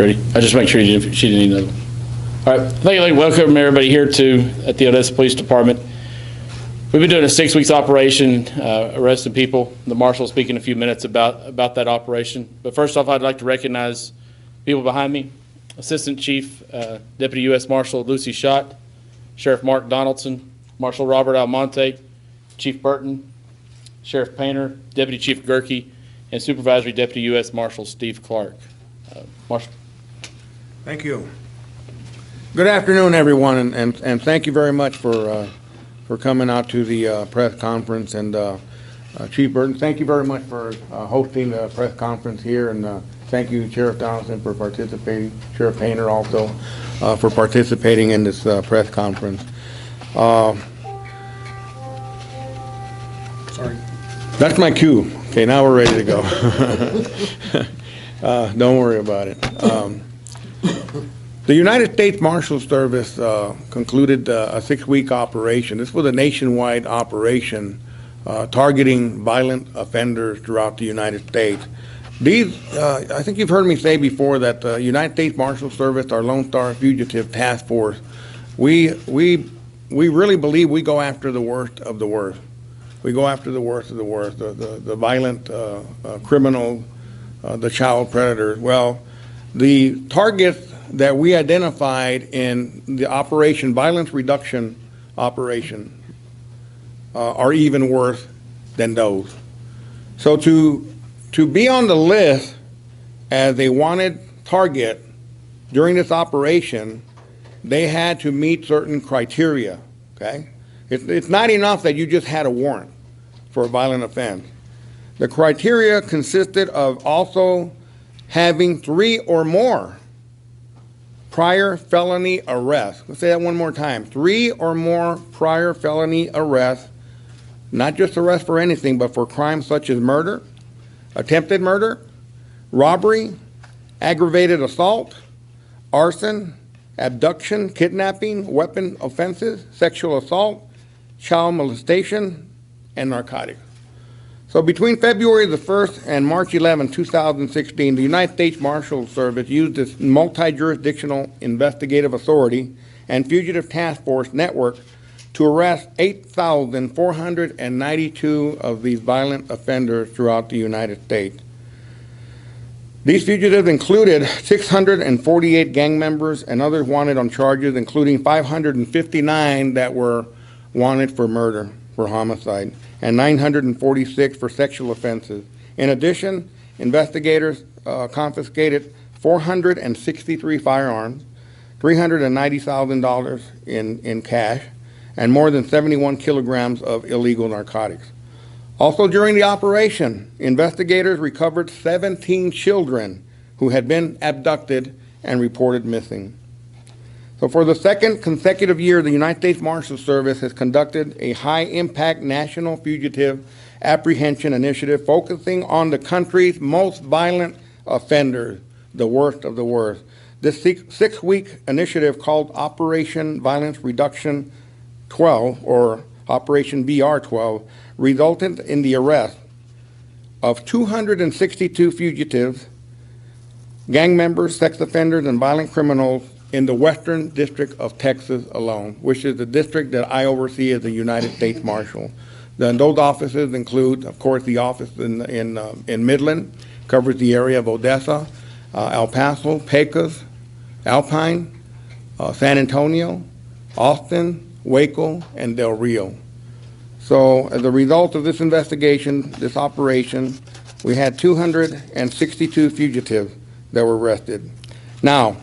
Ready? I just make sure she didn't need another one. All right, I'd like to welcome everybody here at the Odessa Police Department. We've been doing a 6 weeks operation, arresting people. The marshal will speak in a few minutes about that operation. But first off, I'd like to recognize people behind me. Assistant Chief Deputy U.S. Marshal Lucy Schott, Sheriff Mark Donaldson, Marshal Robert Almonte, Chief Burton, Sheriff Painter, Deputy Chief Gerke, and Supervisory Deputy U.S. Marshal Steve Clark. Marshal. Thank you. Good afternoon, everyone, and thank you very much for coming out to the press conference. And Chief Burton, thank you very much for hosting the press conference here, and thank you, Sheriff Donaldson, for participating. Sheriff Painter also for participating in this press conference. Sorry. That's my cue. Okay, now we're ready to go. Don't worry about it. The United States Marshal Service concluded a 6-week operation. This was a nationwide operation targeting violent offenders throughout the United States. These, I think you've heard me say before that the United States Marshal Service, our Lone Star Fugitive Task Force, we really believe we go after the worst of the worst. We go after the worst of the worst, the violent criminals, the child predators. Well, the targets that we identified in the operation, violence reduction operation, are even worse than those. So to be on the list as a wanted target during this operation, they had to meet certain criteria, okay? It's not enough that you just had a warrant for a violent offense. The criteria consisted of also having 3 or more prior felony arrests. Let's say that one more time. 3 or more prior felony arrests, not just arrests for anything, but for crimes such as murder, attempted murder, robbery, aggravated assault, arson, abduction, kidnapping, weapon offenses, sexual assault, child molestation, and narcotics. So between February the 1st and March 11, 2016, the United States Marshal Service used its multi-jurisdictional investigative authority and fugitive task force network to arrest 8,492 of these violent offenders throughout the United States. These fugitives included 648 gang members and others wanted on charges, including 559 that were wanted for murder, for homicide, and 946 for sexual offenses. In addition, investigators confiscated 463 firearms, $390,000 in cash, and more than 71 kilograms of illegal narcotics. Also during the operation, investigators recovered 17 children who had been abducted and reported missing. So for the second consecutive year, the United States Marshal Service has conducted a high-impact national fugitive apprehension initiative focusing on the country's most violent offenders, the worst of the worst. This 6-week initiative called Operation Violence Reduction 12, or Operation VR-12, resulted in the arrest of 262 fugitives, gang members, sex offenders, and violent criminals in the Western District of Texas alone, which is the district that I oversee as the United States Marshal. Then those offices include, of course, the office in Midland, covers the area of Odessa, El Paso, Pecos, Alpine, San Antonio, Austin, Waco, and Del Rio. So as a result of this investigation, this operation, we had 262 fugitives that were arrested. Now,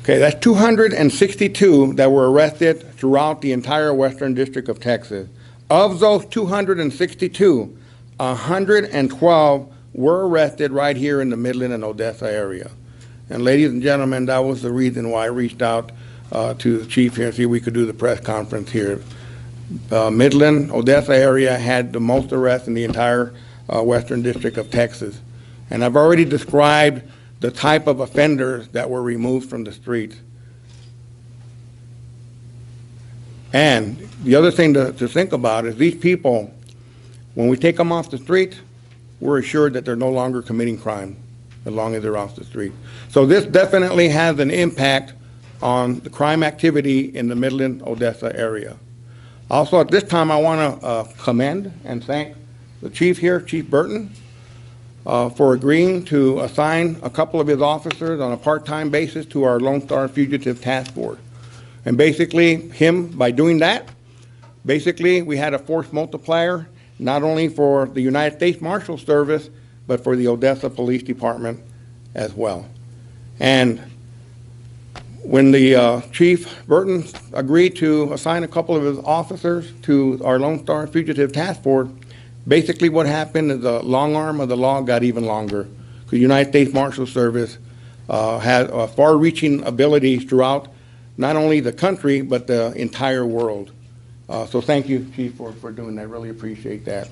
okay, that's 262 that were arrested throughout the entire Western District of Texas. Of those 262, 112 were arrested right here in the Midland and Odessa area. And ladies and gentlemen, that was the reason why I reached out to the chief here and see if we could do the press conference here. Midland, Odessa area had the most arrests in the entire Western District of Texas. And I've already described the type of offenders that were removed from the streets. And the other thing to think about is these people, when we take them off the street, we're assured that they're no longer committing crime. as long as they're off the street. So this definitely has an impact on the crime activity in the Midland, Odessa area. Also, at this time, I want to commend and thank the chief here, Chief Burton, for agreeing to assign a couple of his officers on a part-time basis to our Lone Star Fugitive Task Force. And basically, by doing that, basically, we had a force multiplier, not only for the United States Marshal Service, but for the Odessa Police Department as well. And when the Chief Burton agreed to assign a couple of his officers to our Lone Star Fugitive Task Force, basically what happened is the long arm of the law got even longer. The United States Marshal Service has far-reaching abilities throughout not only the country, but the entire world. So thank you, Chief, for doing that. Really appreciate that.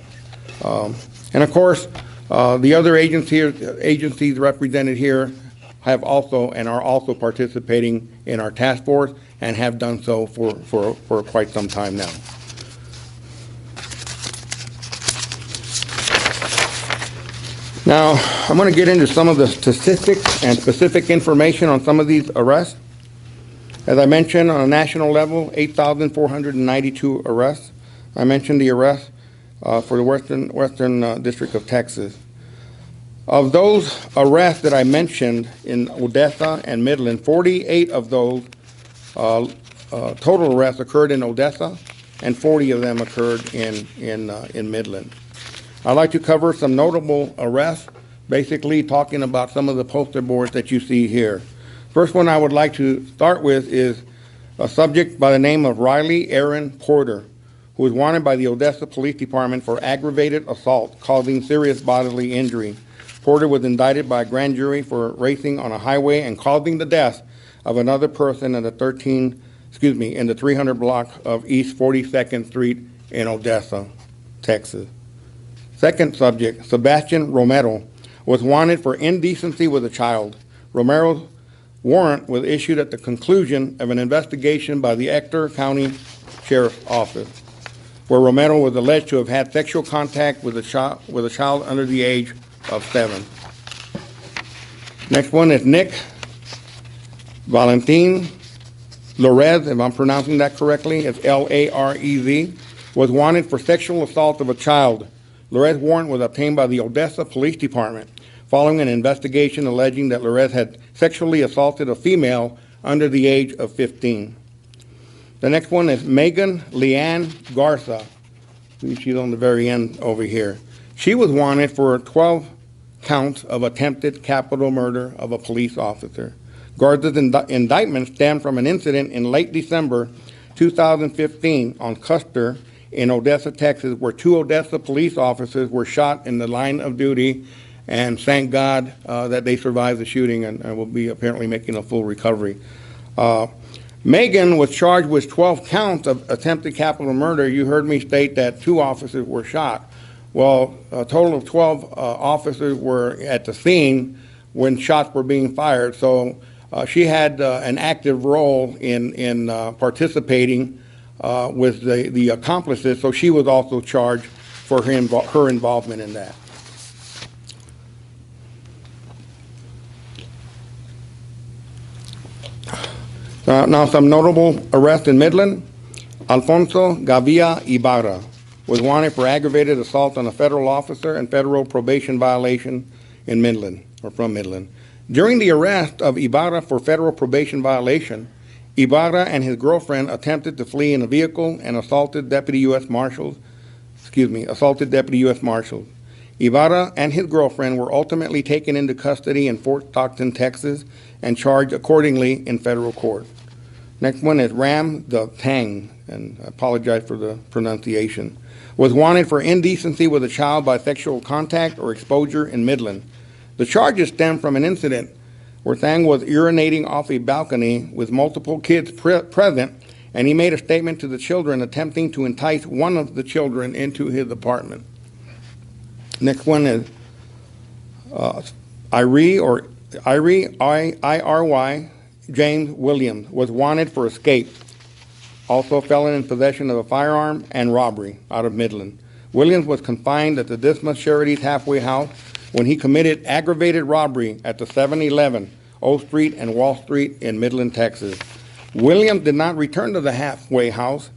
And of course, the other agencies represented here have also and are also participating in our task force and have done so for quite some time now. Now, I'm going to get into some of the statistics and specific information on some of these arrests. As I mentioned, on a national level, 8,492 arrests. I mentioned the arrests for the Western District of Texas. Of those arrests that I mentioned in Odessa and Midland, 48 of those total arrests occurred in Odessa, and 40 of them occurred in Midland. I'd like to cover some notable arrests, basically talking about some of the poster boards that you see here. First one I would like to start with is a subject by the name of Riley Aaron Porter, who was wanted by the Odessa Police Department for aggravated assault causing serious bodily injury. Porter was indicted by a grand jury for racing on a highway and causing the death of another person in the 300 block of East 42nd Street in Odessa, Texas. Second subject, Sebastian Romero, was wanted for indecency with a child. Romero's warrant was issued at the conclusion of an investigation by the Ector County Sheriff's Office, where Romero was alleged to have had sexual contact with a child under the age of 7. Next one is Nick Valentin Lorez, if I'm pronouncing that correctly, it's L-A-R-E-Z, was wanted for sexual assault of a child. Lorez's warrant was obtained by the Odessa Police Department following an investigation alleging that Lorez had sexually assaulted a female under the age of 15. The next one is Megan Leanne Garza. She's on the very end over here. She was wanted for 12 counts of attempted capital murder of a police officer. Garza's indictment stemmed from an incident in late December 2015 on Custer in Odessa, Texas, where 2 Odessa police officers were shot in the line of duty, and thank God that they survived the shooting and will be apparently making a full recovery. Megan was charged with 12 counts of attempted capital murder. You heard me state that 2 officers were shot. Well, a total of 12 officers were at the scene when shots were being fired. So she had an active role in participating with the accomplices. So she was also charged for her involvement in that. Now some notable arrests in Midland. Alfonso Gavia Ibarra was wanted for aggravated assault on a federal officer and federal probation violation in Midland, or from Midland. During the arrest of Ibarra for federal probation violation, Ibarra and his girlfriend attempted to flee in a vehicle and assaulted Deputy U.S. Marshals. Ibarra and his girlfriend were ultimately taken into custody in Fort Stockton, Texas, and charged accordingly in federal court. Next one is Ram the Tang, and I apologize for the pronunciation, was wanted for indecency with a child by sexual contact or exposure in Midland. The charges stem from an incident where Thang was urinating off a balcony with multiple kids present, and he made a statement to the children attempting to entice one of the children into his apartment. Next one is I-R-Y, James Williams, was wanted for escape, also felon in possession of a firearm and robbery out of Midland. Williams was confined at the Dismas Charities halfway house when he committed aggravated robbery at the 711 O Street and Wall Street in Midland, Texas. Williams did not return to the halfway house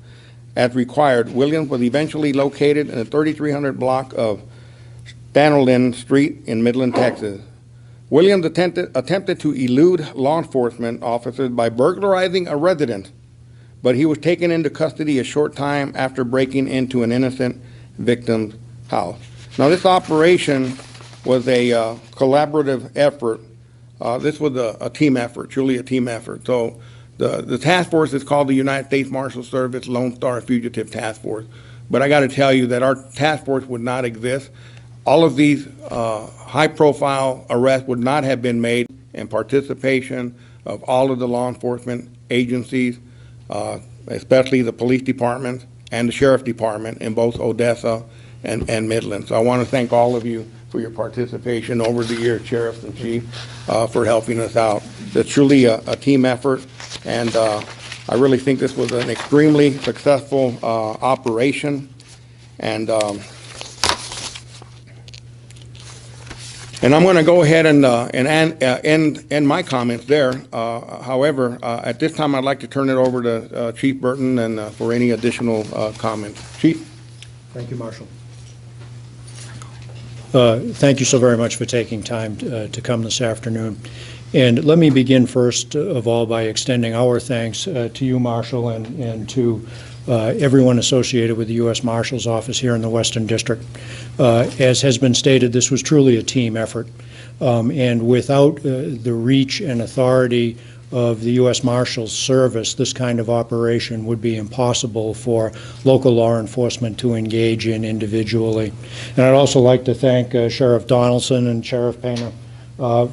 as required. Williams was eventually located in the 3300 block of Stanley Street in Midland, Texas. Williams attempted to elude law enforcement officers by burglarizing a residence, but he was taken into custody a short time after breaking into an innocent victim's house. Now, this operation was a collaborative effort. This was a team effort, truly a team effort. So the task force is called the United States Marshal Service Lone Star Fugitive Task Force. But I got to tell you that our task force would not exist. All of these high-profile arrests would not have been made in participation of all of the law enforcement agencies, especially the police department and the sheriff department in both Odessa and Midland. So I want to thank all of you for your participation over the years, sheriffs and chief, for helping us out. It's truly a team effort, and I really think this was an extremely successful operation. And I'm going to go ahead and end my comments there. However, at this time, I'd like to turn it over to Chief Burton and for any additional comments. Chief? Thank you, Marshal. Thank you so very much for taking time to come this afternoon. And let me begin first of all by extending our thanks to you, Marshal, and to everyone associated with the U.S. Marshal's Office here in the Western District. As has been stated, this was truly a team effort, and without the reach and authority of the U.S. Marshal's Service, this kind of operation would be impossible for local law enforcement to engage in individually. And I'd also like to thank Sheriff Donaldson and Sheriff Painter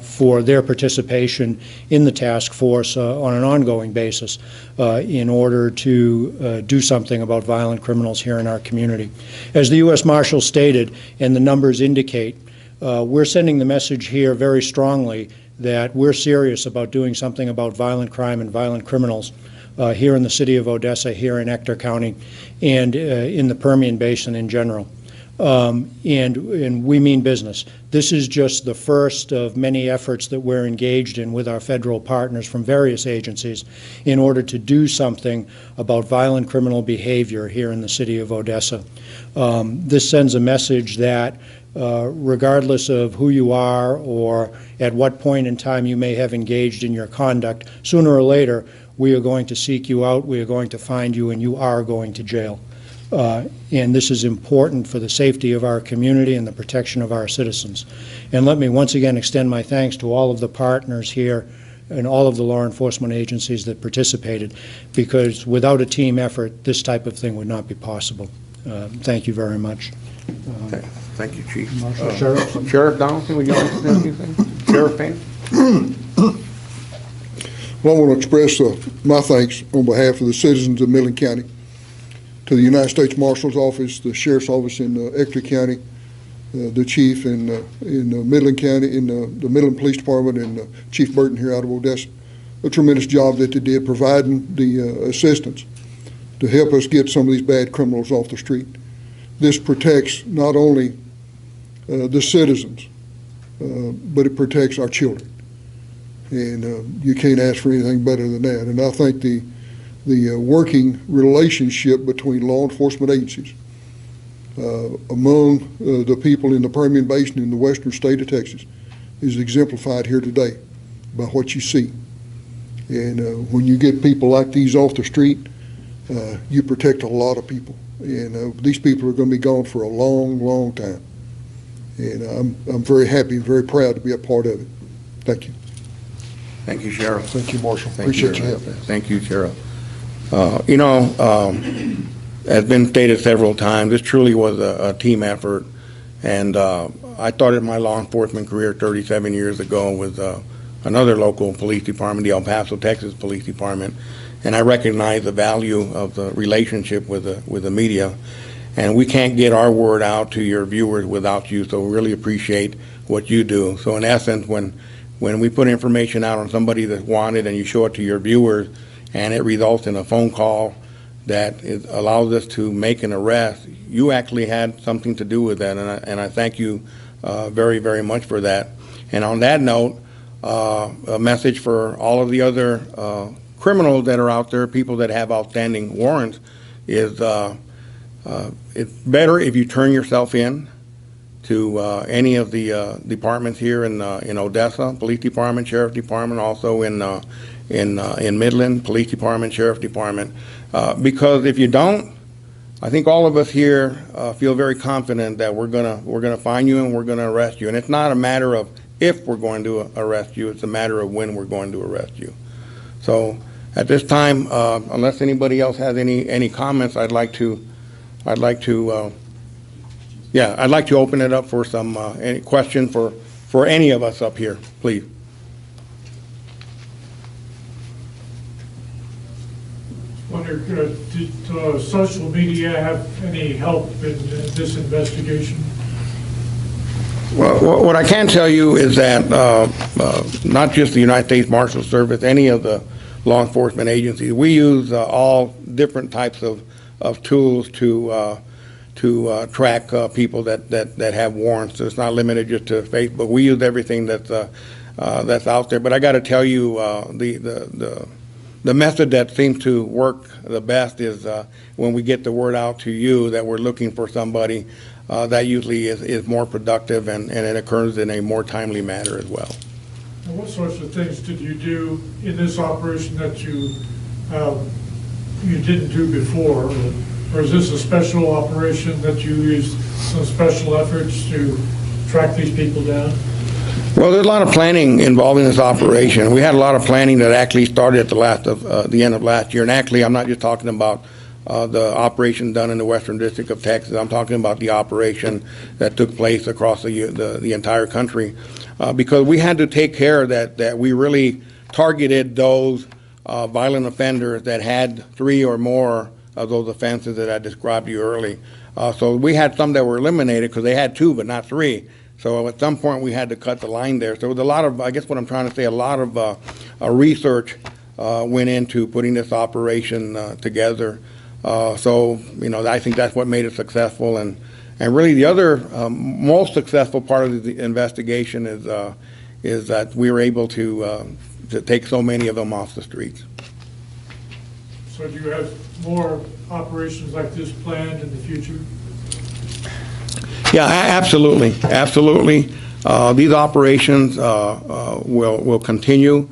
for their participation in the task force on an ongoing basis in order to do something about violent criminals here in our community. As the U.S. Marshal stated, and the numbers indicate, we're sending the message here very strongly that we're serious about doing something about violent crime and violent criminals here in the city of Odessa, here in Ector County, and in the Permian Basin in general. And we mean business. This is just the first of many efforts that we're engaged in with our federal partners from various agencies in order to do something about violent criminal behavior here in the city of Odessa. This sends a message that regardless of who you are or at what point in time you may have engaged in your conduct, sooner or later we are going to seek you out, we are going to find you, and you are going to jail. And this is important for the safety of our community and the protection of our citizens. And let me once again extend my thanks to all of the partners here and all of the law enforcement agencies that participated, because without a team effort, this type of thing would not be possible. Thank you very much. Thank you, Chief. Marshal, Sheriff? Sheriff Donaldson, would you like to say anything? Sheriff Payne? Well, I want to express my thanks on behalf of the citizens of Midland County to the United States Marshal's Office, the Sheriff's Office in Ector County, the Chief in Midland County, in the Midland Police Department, and Chief Burton here out of Odessa. A tremendous job that they did providing the assistance to help us get some of these bad criminals off the street. This protects not only the citizens, but it protects our children. And you can't ask for anything better than that. And I think the working relationship between law enforcement agencies among the people in the Permian Basin in the western state of Texas is exemplified here today by what you see. And when you get people like these off the street, you protect a lot of people. And these people are going to be gone for a long, long time. And I'm very happy and very proud to be a part of it. Thank you. Thank you, Sheriff. Thank you, Marshal. Appreciate your help. Thank you, Sheriff. As been stated several times, this truly was a team effort. And I started my law enforcement career 37 years ago with another local police department, the El Paso, Texas Police Department. And I recognize the value of the relationship with the media. And we can't get our word out to your viewers without you, so we really appreciate what you do. So in essence, when we put information out on somebody that's wanted and you show it to your viewers and it results in a phone call that allows us to make an arrest, you actually had something to do with that. And I thank you very, very much for that. And on that note, a message for all of the other criminals that are out there, people that have outstanding warrants, is it's better if you turn yourself in to any of the departments here in Odessa, Police Department, Sheriff Department, also in Midland, Police Department, Sheriff Department. Because if you don't, I think all of us here feel very confident that we're gonna find you and we're gonna arrest you. And it's not a matter of if we're going to arrest you; it's a matter of when we're going to arrest you. So at this time, unless anybody else has any comments, I'd like to open it up for some any question for any of us up here, please. Wonder, did social media have any help in this investigation? Well, what I can tell you is that not just the United States Marshal Service, any of the law enforcement agencies, we use all different types of tools to track people that have warrants. So it's not limited just to Facebook. We use everything that's out there. But I got to tell you, the method that seems to work the best is when we get the word out to you that we're looking for somebody. That usually is more productive, and it occurs in a more timely manner as well. And what sorts of things did you do in this operation that you didn't do before? Or is this a special operation that you used some special efforts to track these people down? Well, there's a lot of planning involved in this operation. We had a lot of planning that actually started at the end of last year. And actually, I'm not just talking about the operation done in the Western District of Texas. I'm talking about the operation that took place across the entire country, because we had to take care that we really targeted those violent offenders that had 3 or more of those offenses that I described to you early. So we had some that were eliminated because they had 2 but not 3. So at some point we had to cut the line there. So there was a lot of, I guess what I'm trying to say, a lot of research went into putting this operation together. So, I think that's what made it successful. And really the other most successful part of the investigation is that we were able to take so many of them off the streets. So do you have more operations like this planned in the future? Yeah, absolutely, absolutely. These operations will continue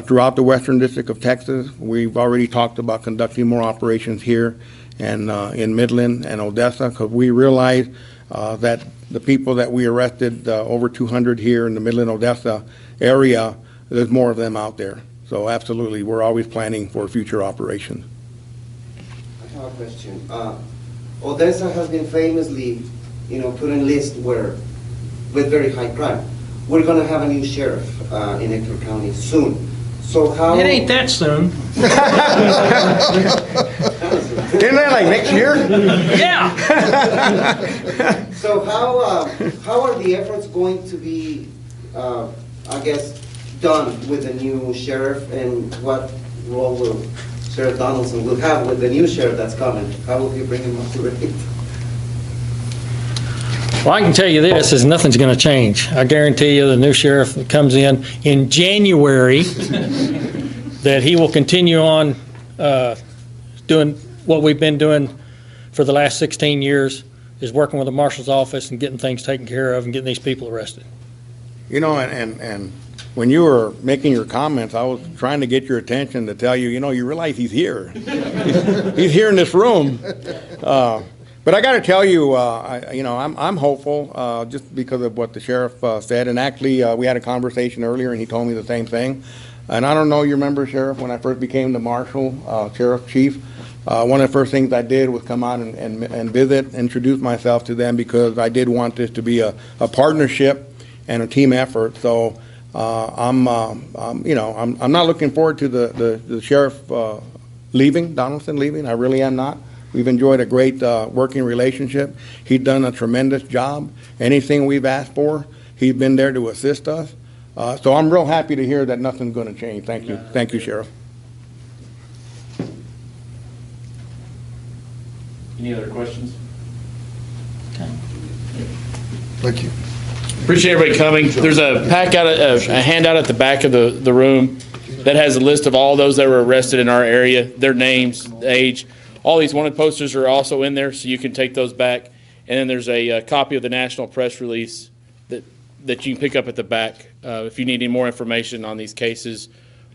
throughout the Western District of Texas. We've already talked about conducting more operations here and in Midland and Odessa, because we realize that the people that we arrested, over 200 here in the Midland, Odessa area, there's more of them out there. So absolutely, we're always planning for future operations. I have a question. Odessa has been famously, put on list with very high crime. We're going to have a new sheriff in Ector County soon. So how? It ain't that soon. Isn't that like next year? Yeah. So how are the efforts going to be, done with the new sheriff, and what role will Sheriff Donaldson will have with the new sheriff that's coming? How will he bring him up to rate? Well, I can tell you this, is nothing's going to change. I guarantee you the new sheriff that comes in January, that he will continue on doing what we've been doing for the last 16 years, is working with the marshal's office and getting things taken care of and getting these people arrested. And when you were making your comments, I was trying to get your attention to tell you, you realize he's here. He's here in this room. But I got to tell you, I'm hopeful just because of what the sheriff said. And actually, we had a conversation earlier, and he told me the same thing. And I don't know, you remember, Sheriff, when I first became the marshal, sheriff chief, one of the first things I did was come out and visit, introduce myself to them, because I did want this to be a partnership and a team effort. So I'm not looking forward to the sheriff leaving, Donaldson leaving. I really am not. We've enjoyed a great working relationship. He's done a tremendous job. Anything we've asked for, he's been there to assist us. So I'm real happy to hear that nothing's going to change. Thank you. Thank you, Sheriff. Any other questions? Thank you. Appreciate everybody coming. There's a a handout at the back of the room that has a list of all those that were arrested in our area, their names, age. All these wanted posters are also in there, so you can take those back. And then there's a copy of the national press release that you can pick up at the back if you need any more information on these cases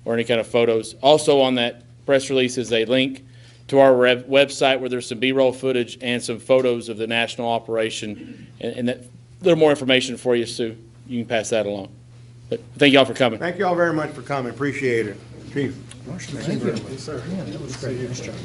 or any kind of photos. Also on that press release is a link to our website where there's some B-roll footage and some photos of the national operation and that little more information for you, Sue. You can pass that along. But thank you all for coming. Thank you all very much for coming. Appreciate it. Chief. Thank you. Yes, sir. Yeah, that was great. Nice job.